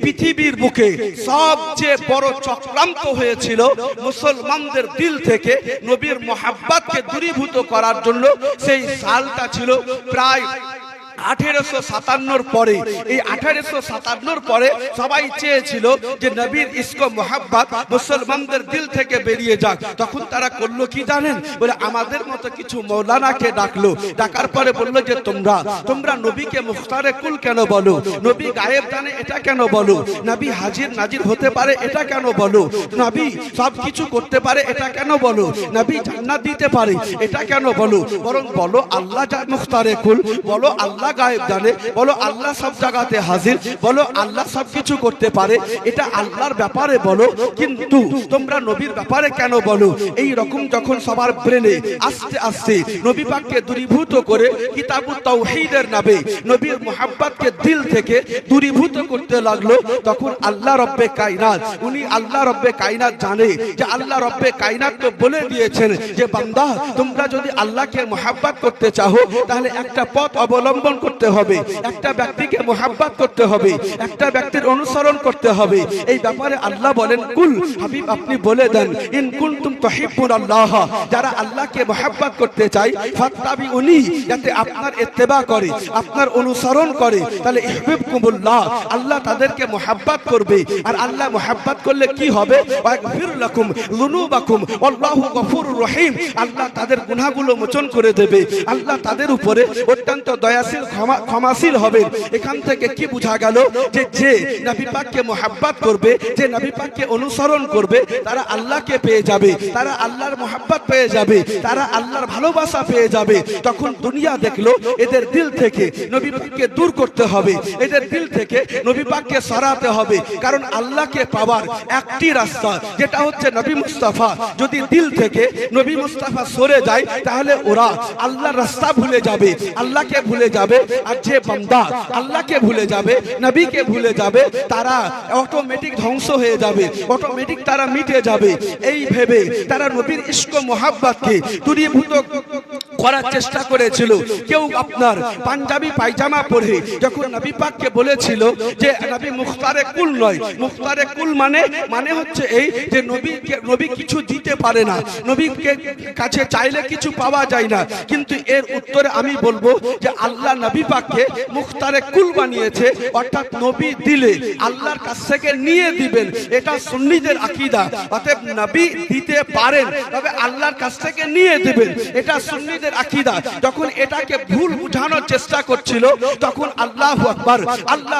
পৃথিবীর বুকে সবচেয়ে বড় চক্রান্ত হয়েছিল মুসলমানদের দিল থেকে নবীর মোহাব্বতকে দূরীভূত করার জন্য। সেই সালটা ছিল প্রায় 1857 পরে। এই 1857 পরে সবাই চেয়েছিল যে নবীর ইশক মোহাব্বত মুসলমানদের দিল থেকে বেরিয়ে যাক। তখন তারা করলো কি জানেন? বলে আমাদের মতো কিছু মৌলানাকে ডাকলো। ডাকার পরে বললো যে তোমরা নবীকে মুখতারে কুল কেন বলো? নবী গায়েব জানে এটা কেন বলো? নবী হাজির নাজির হতে পারে এটা কেন বলো? নবী সব কিছু করতে পারে এটা কেন বলো? নবী জান্নাত দিতে পারে এটা কেন বলো? বরং বলো আল্লাহ মুখতারে কুল, বলো আল্লাহ গায়েব জানে, বলো আল্লাহ সব জায়গাতে হাজির, বলো আল্লাহ সব কিছু করতে পারে, এটা আল্লাহর ব্যাপারে বলো, কিন্তু তোমরা নবীর ব্যাপারে কেন বলো? এই রকম যখন সবার ব্রেনে আস্তে আস্তে নবী পাককে দূরীভূত করে কিতাবুত তাওহীদের নামে নবীর মুহাব্বতকে দিল থেকে দূরীভূত করতে লাগলো, তখন আল্লাহ রব্বে কায়নাত, উনি আল্লাহ রব্বে কায়নাত জানে যে আল্লাহ রব্বে কায়নাত তো বলে দিয়েছেন যে বান্দা তোমরা যদি আল্লাহকে মুহাব্বত করতে চাও তাহলে একটা পথ অবলম্বন করতে হবে, একটা ব্যক্তিকে মুহাব্বত করতে হবে, একটা ব্যক্তির অনুসরণ করতে হবে। এই ব্যাপারে আল্লাহ বলেন কুল হাবিব আপনি বলে দেন ইন কুনতুম তুহিব্বুনাল্লাহ, যারা আল্লাহকে মুহাব্বত করতে চায় ফাত্তাবিউনি, যাতে আপনার ইত্তেবা করে, আপনার অনুসরণ করে, তাহলে ইহবিবকুমুল্লাহ, আল্লাহ তাদেরকে মুহাব্বত করবে। আর আল্লাহ মুহাব্বত করলে কি হবে? ওয়াগফির লাকুম যুনুবাকুম আল্লাহু গফুরুর রহিম, আল্লাহ তাদের গুনাহগুলো মোচন করে দেবে, আল্লাহ তাদের উপরে অত্যন্ত দয়াশীল ক্ষমাশীল হবেন। এখান থেকে কি বোঝা গেল? যে নবী পাককে মুহাব্বত করবে, যে নবী পাককে অনুসরণ করবে, তারা আল্লাহকে পেয়ে যাবে, তারা আল্লাহর মুহাব্বত পেয়ে যাবে, তারা আল্লাহর ভালোবাসা পেয়ে যাবে। তখন দুনিয়া দেখলো এদের দিল থেকে নবী পাককে দূর করতে হবে, এদের দিল থেকে নবী পাককে সরাতে হবে। কারণ আল্লাহকে পাওয়ার একটি রাস্তা, যেটা হচ্ছে নবী মুস্তাফা। যদি দিল থেকে নবী মুস্তাফা সরে যায় তাহলে ওরা আল্লাহর রাস্তা ভুলে যাবে, আল্লাহকে ভুলে যাবে। আর যে বান্দা আল্লাহকে ভুলে যাবে, নবীকে ভুলে যাবে, তারা অটোমেটিক ধ্বংস হয়ে যাবে, অটোমেটিক তারা মিটে যাবে। এই ভেবে তারা নবীর ইশক মুহাব্বতকে দূরীভূত করার চেষ্টা করেছিল। কেউ আপনার পাঞ্জাবি পায়জামা পরে যখন নবী পাককে বলেছিল যে নবী মুখতারে কুল নয়, মুখতারে কুল মানে হচ্ছে এই যে নবী কিছু দিতে পারে না, নবীকে কাছে চাইলে কিছু পাওয়া যায় না। কিন্তু এর উত্তরে আমি বলবো যে আল্লাহ নবী পাককে মুখতারে কুল বানিয়েছে, অর্থাৎ নবী দিলে আল্লাহর কাছ থেকে নিয়ে দিবেন, এটা সুন্নিদের আকীদা। অতএব নবী দিতে পারেন তবে আল্লাহর কাছ থেকে নিয়ে দিবেন, এটা সুন্নিদের আকীদা। যখন এটাকে ভুল বুঝানোর চেষ্টা করছিল তখন আল্লাহু আকবার, আল্লাহ